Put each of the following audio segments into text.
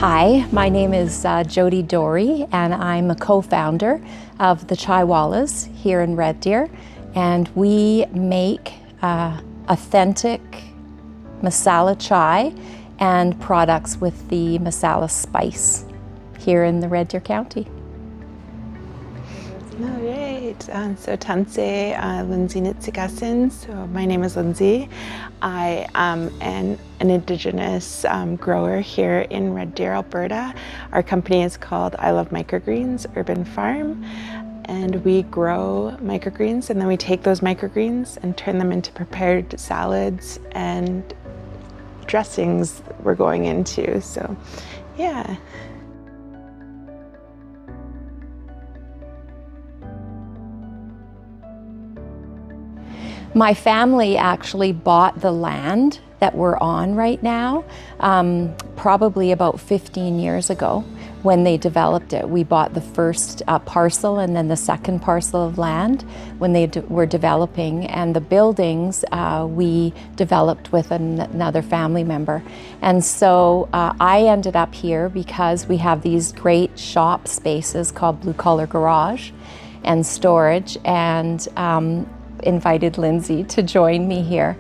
Hi, my name is Jodi Dory, and I'm a co-founder of the Chai Wallahs here in Red Deer, and we make authentic masala chai and products with the masala spice here in the Red Deer County. All right, so Tanse Lindsay Nitsigasin. So my name is Lindsay. I am an Indigenous grower here in Red Deer, Alberta. Our company is called I Love Microgreens Urban Farm, and we grow microgreens, and then we take those microgreens and turn them into prepared salads and dressings we're going into. So yeah. My family actually bought the land that we're on right now, probably about 15 years ago when they developed it. We bought the first parcel and then the second parcel of land when they were developing, and the buildings we developed with another family member. And so I ended up here because we have these great shop spaces called Blue Collar Garage and storage, and invited Lindsay to join me here.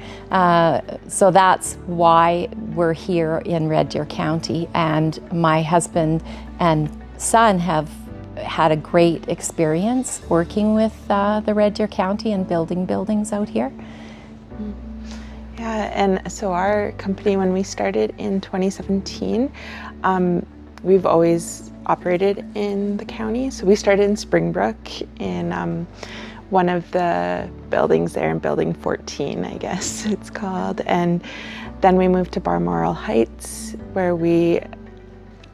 So that's why we're here in Red Deer County, and my husband and son have had a great experience working with the Red Deer County and building buildings out here. Yeah, and so our company, when we started in 2017, we've always operated in the county. So we started in Springbrook in one of the buildings there in building 14, I guess it's called. And then we moved to Balmoral Heights, where we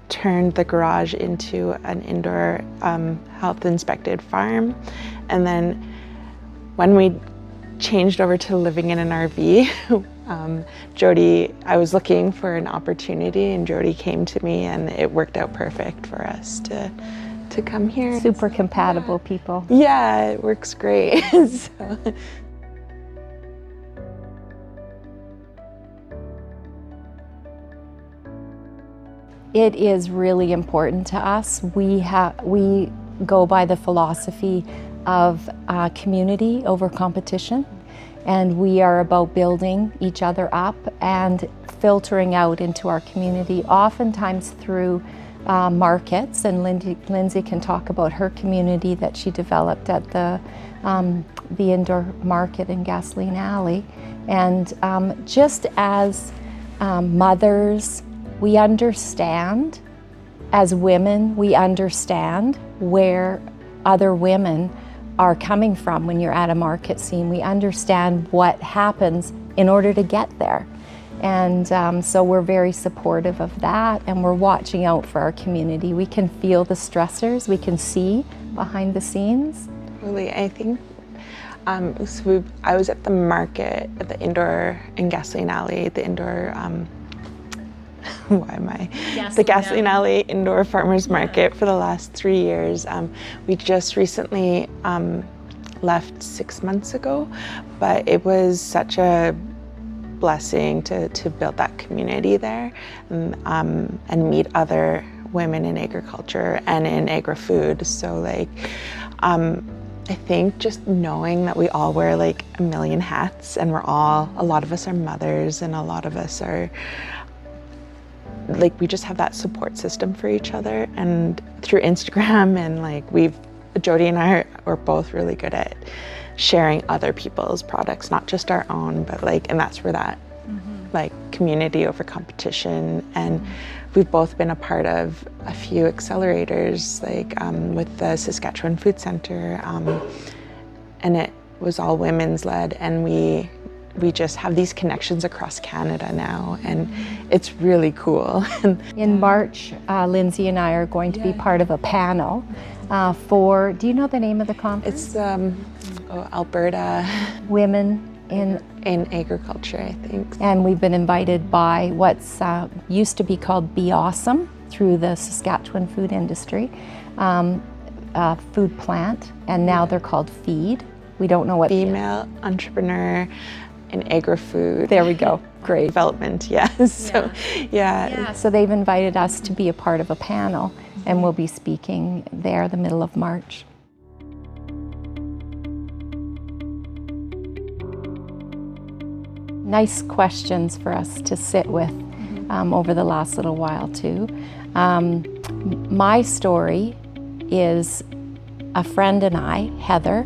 turned the garage into an indoor health inspected farm. And then when we changed over to living in an RV, Jodi, I was looking for an opportunity, and Jodi came to me, and it worked out perfect for us to come here. Super compatible people. Yeah, it works great. So. It is really important to us. We go by the philosophy of community over competition, and we are about building each other up and filtering out into our community, oftentimes through markets, and Lindsay can talk about her community that she developed at the indoor market in Gasoline Alley. And just as mothers, we understand, as women, we understand where other women are coming from when you're at a market scene. We understand what happens in order to get there. And so we're very supportive of that, and we're watching out for our community. We can feel the stressors, we can see behind the scenes. Really, I think, so I was at the market, at the indoor, in Gasoline Alley, the indoor, the Gasoline Alley Indoor Farmers Market for the last 3 years. We just recently left 6 months ago, but it was such a blessing to build that community there, and meet other women in agriculture and in agri-food. So like, I think just knowing that we all wear like a million hats, and a lot of us are mothers, and a lot of us are like, we just have that support system for each other. And through Instagram, and like Jodi and I are both really good at sharing other people's products, not just our own, but like, and that's where that like community over competition. And we've both been a part of a few accelerators, like with the Saskatchewan Food Centre, and it was all women's led, and we just have these connections across Canada now, and it's really cool. In March, Lindsay and I are going to be part of a panel for, do you know the name of the conference? It's Alberta Women in Agriculture, I think. And we've been invited by what's used to be called Be Awesome through the Saskatchewan food industry, food plant, and now they're called Feed. We don't know what. Female entrepreneur in agri-food. There we go. Great. Development, so yeah. So they've invited us to be a part of a panel, and we'll be speaking there the middle of March. Nice questions for us to sit with over the last little while too. My story is a friend and I, Heather,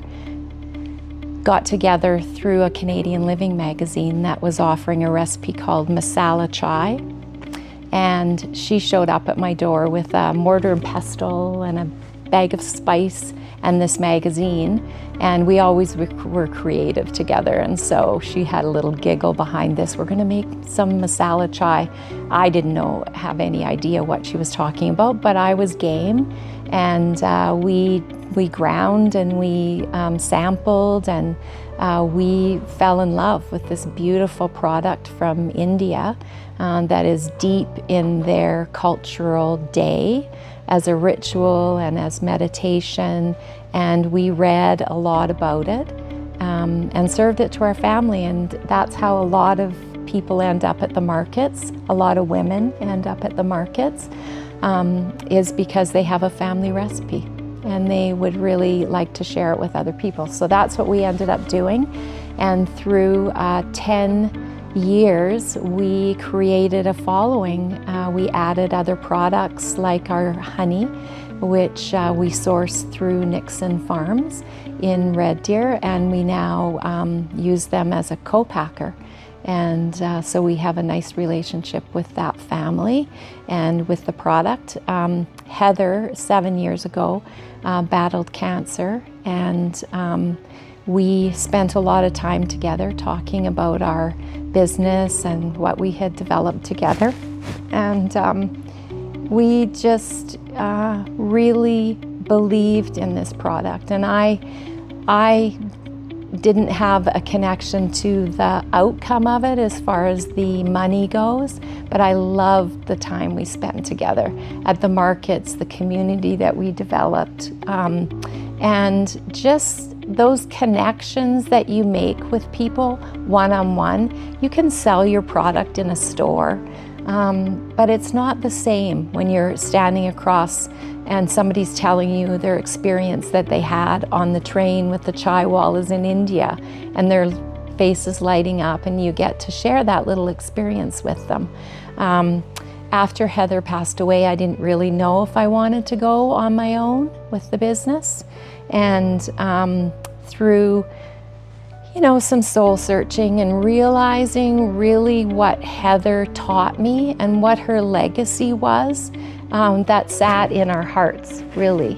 got together through a Canadian Living magazine that was offering a recipe called masala chai. And she showed up at my door with a mortar and pestle and a bag of spice and this magazine. And we always were creative together. And so she had a little giggle behind this. We're gonna make some masala chai. I didn't have any idea what she was talking about, but I was game. And we ground and we sampled, and we fell in love with this beautiful product from India that is deep in their cultural day as a ritual and as meditation. And we read a lot about it and served it to our family. And that's how a lot of people end up at the markets. A lot of women end up at the markets is because they have a family recipe and they would really like to share it with other people. So that's what we ended up doing. And through 10 years, we created a following. We added other products like our honey, which we source through Nixon Farms in Red Deer, and we now use them as a co-packer. And so we have a nice relationship with that family and with the product. Heather, 7 years ago, battled cancer, and we spent a lot of time together talking about our business and what we had developed together. And we just really believed in this product. And I didn't have a connection to the outcome of it as far as the money goes, but I loved the time we spent together at the markets, the community that we developed, and just those connections that you make with people one-on-one. You can sell your product in a store, but it's not the same when you're standing across and somebody's telling you their experience that they had on the train with the Chai Wallahs in India, and their faces lighting up, and you get to share that little experience with them. After Heather passed away, I didn't really know if I wanted to go on my own with the business. And through some soul searching and realizing really what Heather taught me and what her legacy was, that sat in our hearts, really.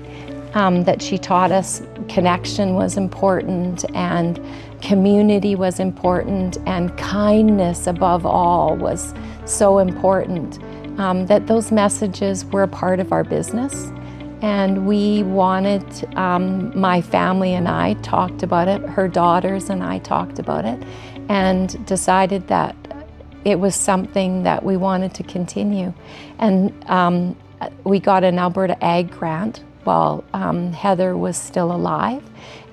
That she taught us connection was important, and community was important, and kindness above all was so important. That those messages were a part of our business. And we wanted, my family and I talked about it, her daughters and I talked about it, and decided that it was something that we wanted to continue. And we got an Alberta Ag grant while Heather was still alive,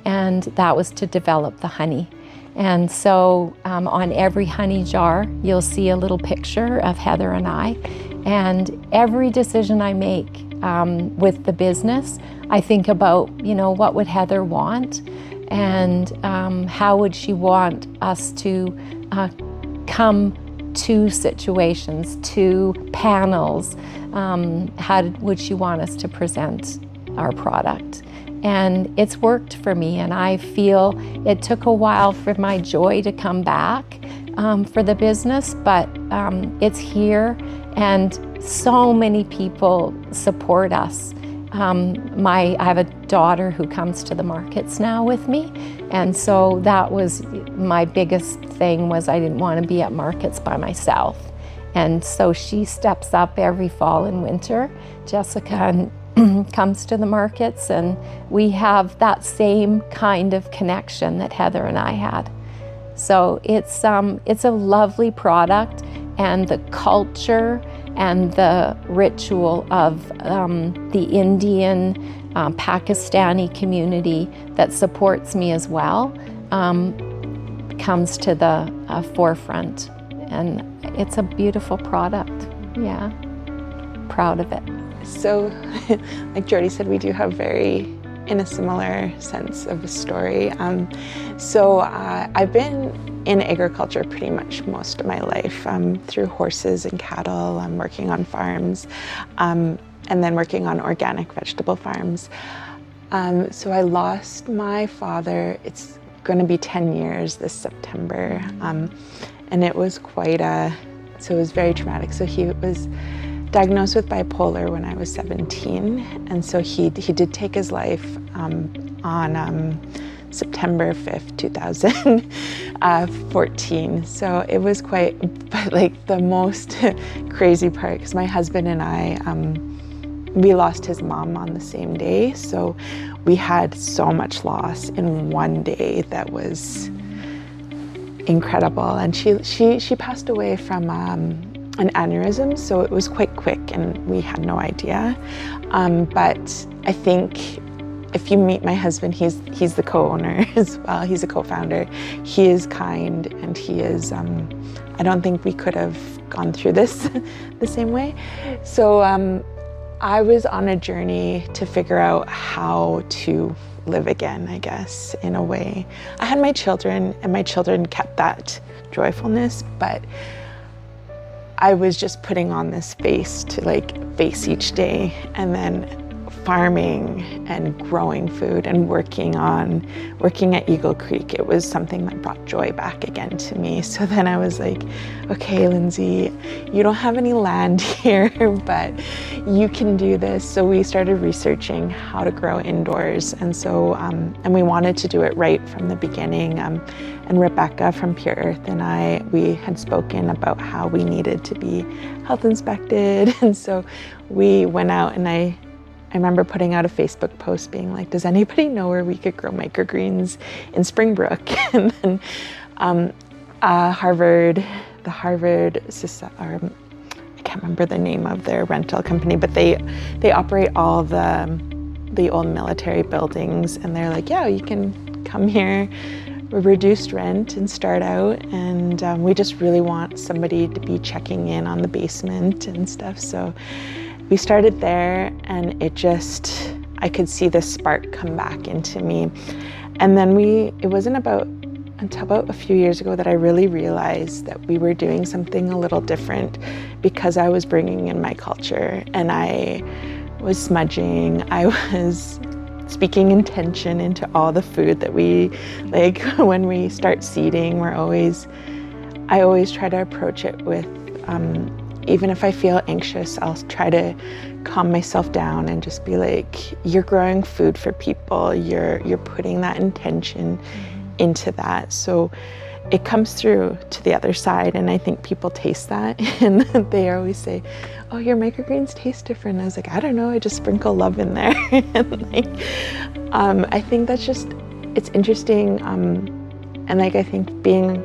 and that was to develop the honey. And so on every honey jar, you'll see a little picture of Heather and I. And every decision I make with the business, I think about, what would Heather want, and how would she want us to come to situations, to panels, how would she want us to present our product. And it's worked for me, and I feel it took a while for my joy to come back for the business, but it's here, and so many people support us. I have a daughter who comes to the markets now with me, and so that was my biggest thing, was I didn't want to be at markets by myself. And so she steps up every fall and winter, Jessica, and comes to the markets, and we have that same kind of connection that Heather and I had. So it's a lovely product, and the culture and the ritual of the Indian, Pakistani community that supports me as well comes to the forefront, and it's a beautiful product. Yeah, proud of it. So, like Jodi said, we do have in a similar sense of a story. I've been in agriculture pretty much most of my life, through horses and cattle. I'm working on farms, and then working on organic vegetable farms. So I lost my father. It's going to be 10 years this September, and it was so it was very traumatic. So he was diagnosed with bipolar when I was 17, and so he did take his life on September 5th, 2014. So it was but like the most crazy part, because my husband and I, we lost his mom on the same day. So we had so much loss in one day that was incredible. And she passed away from an aneurysm, so it was quite quick and we had no idea. But I think if you meet my husband, he's the co-owner as well. He's a co-founder. He is kind, and he is, I don't think we could have gone through this the same way. So I was on a journey to figure out how to live again, I guess, in a way. I had my children, and my children kept that joyfulness, but I was just putting on this face to face each day, and then farming and growing food and working at Eagle Creek. It was something that brought joy back again to me. So then I was like, okay, Lindsay, you don't have any land here, but you can do this. So we started researching how to grow indoors. And so, and we wanted to do it right from the beginning. And Rebecca from Pure Earth and we had spoken about how we needed to be health inspected. And so we went out, and I remember putting out a Facebook post being like, does anybody know where we could grow microgreens in Springbrook? And then Harvard Society, I can't remember the name of their rental company, but they operate all the old military buildings, and they're like, yeah, you can come here, reduced rent, and start out, and we just really want somebody to be checking in on the basement and stuff. So we started there, and I could see the spark come back into me. And then it wasn't until about a few years ago that I really realized that we were doing something a little different, because I was bringing in my culture, and I was smudging, I was speaking intention into all the food that we, when we start seeding, I always try to approach it with, even if I feel anxious, I'll try to calm myself down and just be like, you're growing food for people. You're putting that intention into that. So it comes through to the other side, and I think people taste that, and they always say, oh, your microgreens taste different. I was like, I don't know, I just sprinkle love in there. And I think that's it's interesting. And I think being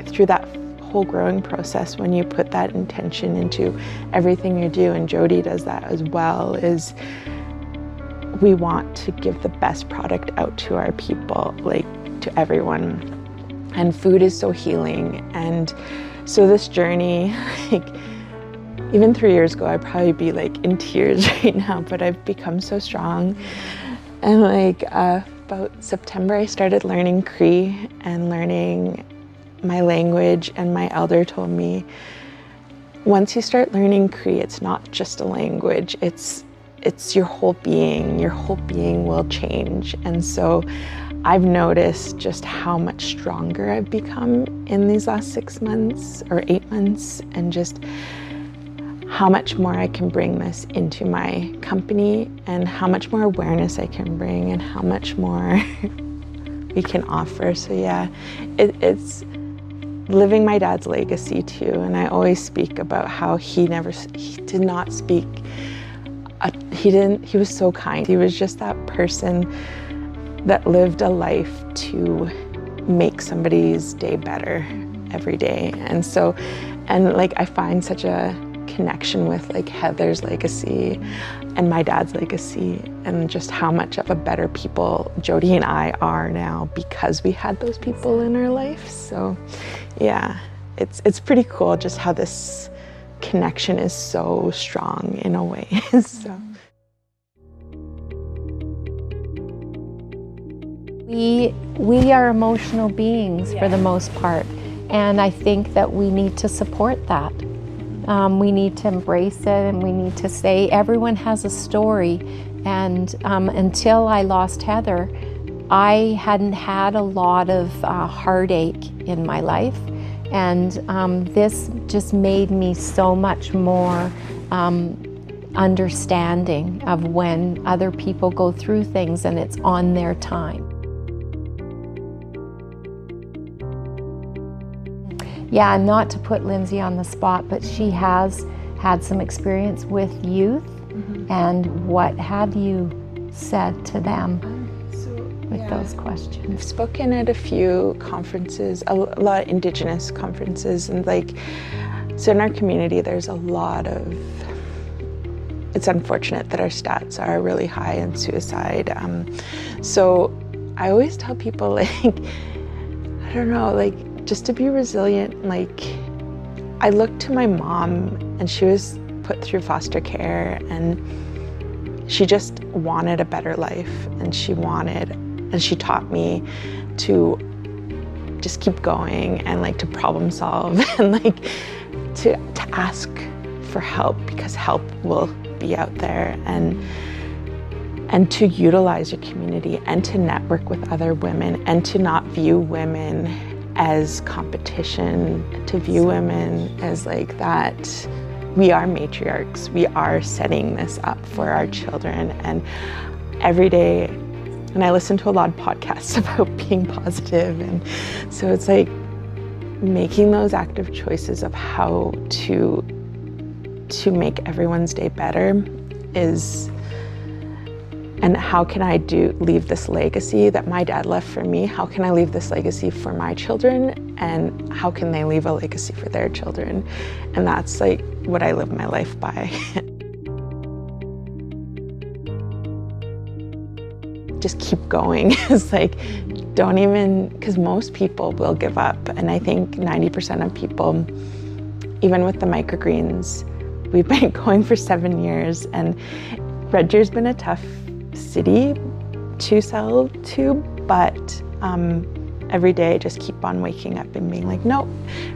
through that whole growing process, when you put that intention into everything you do, and Jodi does that as well, is we want to give the best product out to our people, to everyone. And food is so healing. And so this journey, even 3 years ago, I'd probably be in tears right now, but I've become so strong. And about September, I started learning Cree and learning my language, and my elder told me, once you start learning Cree, it's not just a language, it's your whole being. Your whole being will change. And so I've noticed just how much stronger I've become in these last 6 months or 8 months, and just how much more I can bring this into my company, and how much more awareness I can bring, and how much more we can offer. So yeah, it's living my dad's legacy too. And I always speak about how he did not speak, he was so kind. He was just that person that lived a life to make somebody's day better every day. And so, I find such a connection with like Heather's legacy and my dad's legacy, and just how much of a better people Jodi and I are now because we had those people in our life. So yeah, it's pretty cool just how this connection is so strong in a way. So we are emotional beings for the most part, and I think that we need to support that. We need to embrace it, and we need to say everyone has a story. And until I lost Heather, I hadn't had a lot of heartache in my life. And this just made me so much more understanding of when other people go through things and it's on their time. Yeah, not to put Lindsay on the spot, but she has had some experience with youth. And what have you said to them with those questions? I've spoken at a few conferences, a lot of Indigenous conferences, and like, so in our community there's a lot of, it's unfortunate that our stats are really high in suicide. So I always tell people, like, I don't know, like, just to be resilient. Like, I look to my mom, and she was put through foster care, and she just wanted a better life, and she taught me to just keep going and like to problem solve and like to ask for help, because help will be out there, and to utilize your community and to network with other women, and to not view women as competition, to view women as like that we are matriarchs, we are setting this up for our children. And every day, and I listen to a lot of podcasts about being positive, and so it's like making those active choices of how to make everyone's day better is, and how can I leave this legacy that my dad left for me? How can I leave this legacy for my children? And how can they leave a legacy for their children? And that's like what I live my life by. Just keep going. It's like, don't even, because most people will give up. And I think 90% of people, even with the microgreens, we've been going for 7 years, and Red Deer's been a tough city to sell to, but every day just keep on waking up and being like, no,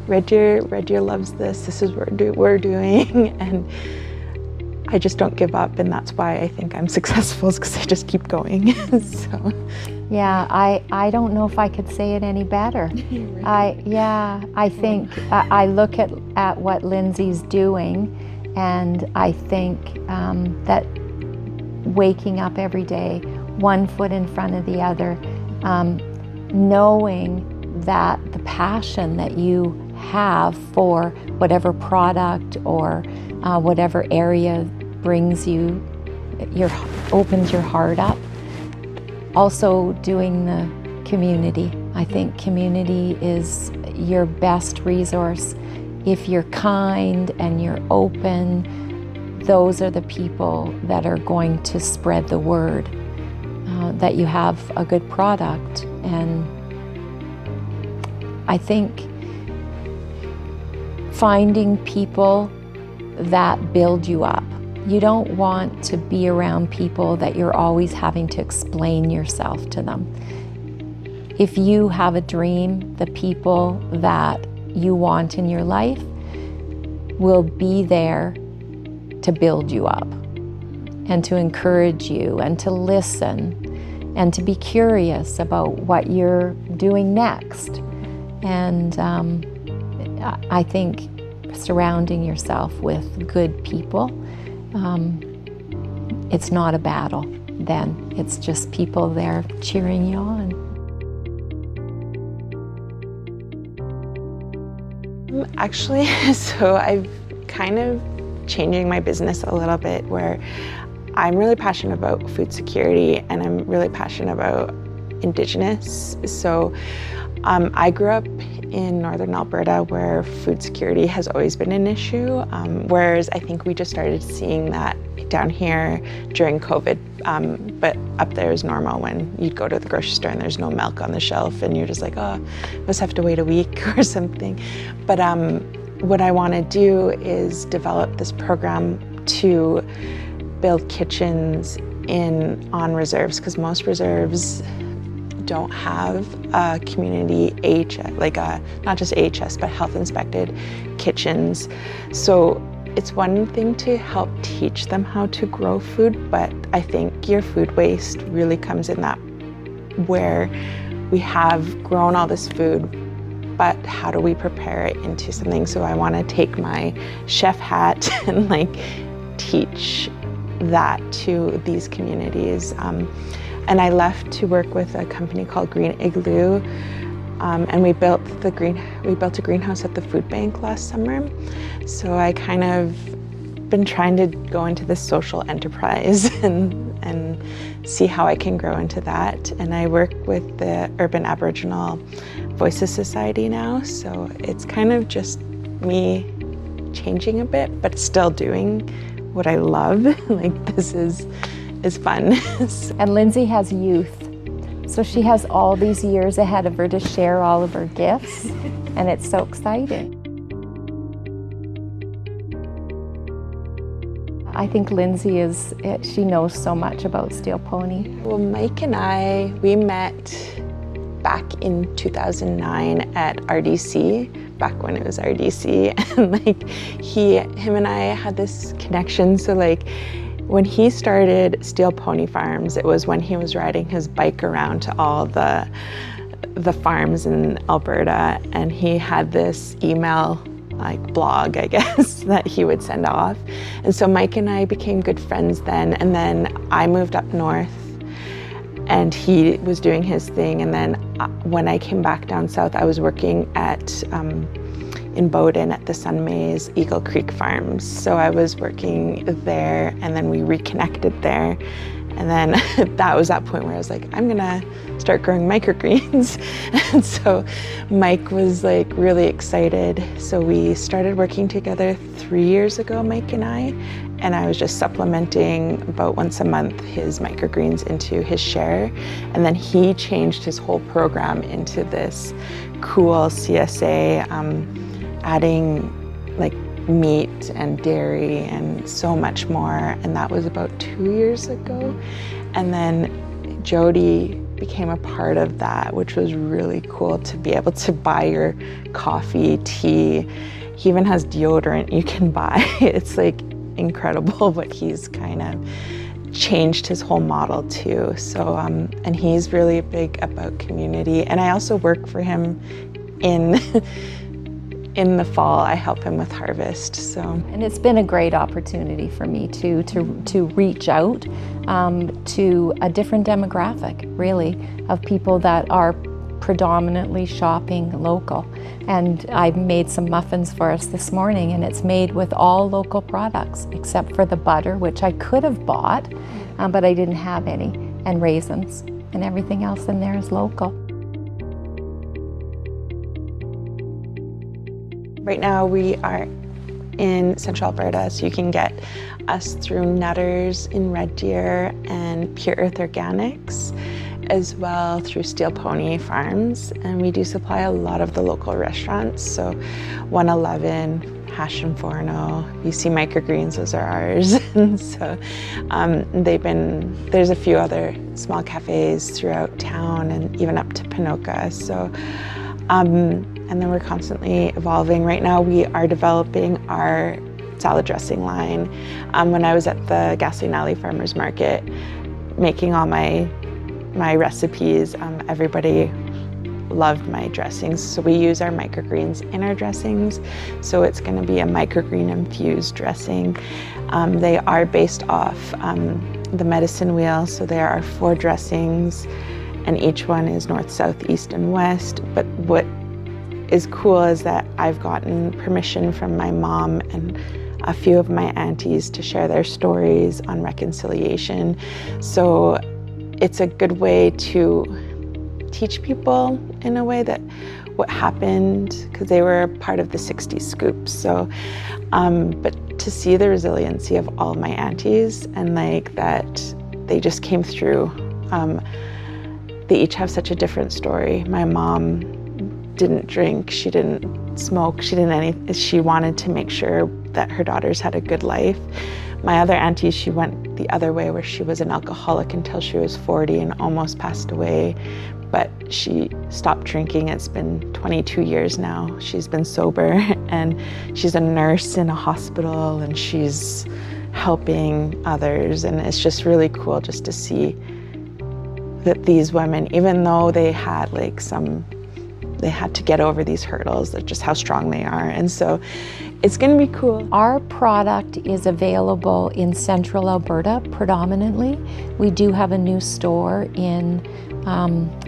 Red Deer loves this. This is what we're doing, and I just don't give up, and that's why I think I'm successful, is because I just keep going. So yeah, I don't know if I could say it any better. I think I look at what Lindsay's doing, and I think that waking up every day, one foot in front of the other, knowing that the passion that you have for whatever product or whatever area brings you, opens your heart up. Also doing the community. I think community is your best resource. If you're kind and you're open, those are the people that are going to spread the word that you have a good product. And I think finding people that build you up. You don't want to be around people that you're always having to explain yourself to them. If you have a dream, the people that you want in your life will be there to build you up and to encourage you and to listen and to be curious about what you're doing next. And I think surrounding yourself with good people, it's not a battle then. It's just people there cheering you on. Actually, so I've kind of changing my business a little bit, where I'm really passionate about food security, and I'm really passionate about Indigenous. So I grew up in northern Alberta where food security has always been an issue, whereas I think we just started seeing that down here during COVID, but up there is normal when you'd go to the grocery store and there's no milk on the shelf and you're just like, oh, I must have to wait a week or something. But what I want to do is develop this program to build kitchens on reserves, because most reserves don't have a community not just AHS, but health inspected kitchens. So it's one thing to help teach them how to grow food, but I think your food waste really comes in that where we have grown all this food, but how do we prepare it into something? So I want to take my chef hat and teach that to these communities. And I left to work with a company called Green Igloo, and we built a greenhouse at the food bank last summer. So I kind of been trying to go into this social enterprise and see how I can grow into that. And I work with the Urban Aboriginal Voices Society now, so it's kind of just me changing a bit, but still doing what I love. This is fun. And Lindsay has youth, so she has all these years ahead of her to share all of her gifts, and it's so exciting. I think Lindsay she knows so much about Steel Pony. Well, Mike and we met back in 2009 at RDC, back when it was RDC, and him and I had this connection. So when he started Steel Pony Farms, it was when he was riding his bike around to all the farms in Alberta, and he had this email blog, I guess, that he would send off. And so Mike and I became good friends then, and then I moved up north and he was doing his thing. And then when I came back down south, I was working in Bowden at the Sunmaze Eagle Creek Farms. So I was working there, and then we reconnected there. And then that was that point where I was like, I'm gonna start growing microgreens. And so Mike was really excited. So we started working together 3 years ago, Mike and I was just supplementing about once a month his microgreens into his share. And then he changed his whole program into this cool CSA, adding meat and dairy and so much more. And that was about 2 years ago. And then Jodi became a part of that, which was really cool to be able to buy your coffee, tea. He even has deodorant you can buy. It's incredible, but he's kind of changed his whole model too. So, and he's really big about community. And I also work for him in the fall. I help him with harvest. So, and it's been a great opportunity for me to reach out to a different demographic, really, of people that are predominantly shopping local. And I made some muffins for us this morning, and it's made with all local products except for the butter, which I could have bought, but I didn't have any, and raisins, and everything else in there is local. Right now we are in Central Alberta, so you can get us through Nutters in Red Deer and Pure Earth Organics, as well through Steel Pony Farms. And we do supply a lot of the local restaurants, so 111, Hash and Forno, you see Microgreens, those are ours. And so there's a few other small cafes throughout town and even up to Pinoca. So, and then we're constantly evolving. Right now we are developing our salad dressing line. When I was at the Gasoline Alley Farmers Market making all my recipes, everybody loved my dressings. So we use our microgreens in our dressings. So it's gonna be a microgreen infused dressing. They are based off the medicine wheel. So there are 4 dressings, and each one is north, south, east, and west. But what is cool is that I've gotten permission from my mom and a few of my aunties to share their stories on reconciliation. So it's a good way to teach people in a way that what happened, because they were part of the 60s scoops. So, but to see the resiliency of all my aunties and like that they just came through. They each have such a different story. My mom didn't drink, she didn't smoke, she wanted to make sure that her daughters had a good life. My other auntie, she went the other way, where she was an alcoholic until she was 40 and almost passed away. But she stopped drinking. It's been 22 years now. She's been sober, and she's a nurse in a hospital, and she's helping others. And it's just really cool just to see that these women, even though they had they had to get over these hurdles, just how strong they are. And so it's going to be cool. Our product is available in central Alberta predominantly. We do have a new store in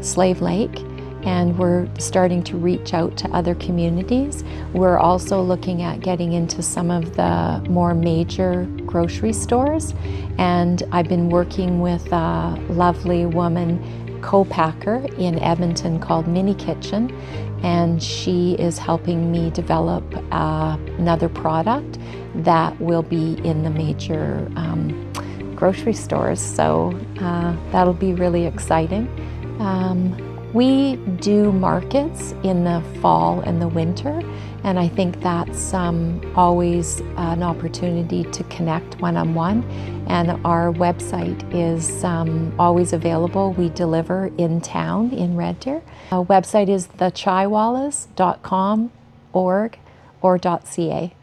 Slave Lake, and we're starting to reach out to other communities. We're also looking at getting into some of the more major grocery stores, and I've been working with a lovely woman co-packer in Edmonton called Mini Kitchen, and she is helping me develop another product that will be in the major grocery stores. So that'll be really exciting. We do markets in the fall and the winter, and I think that's always an opportunity to connect one-on-one. And our website is always available. We deliver in town in Red Deer. Our website is thechaiwallas.com, .org, or .ca.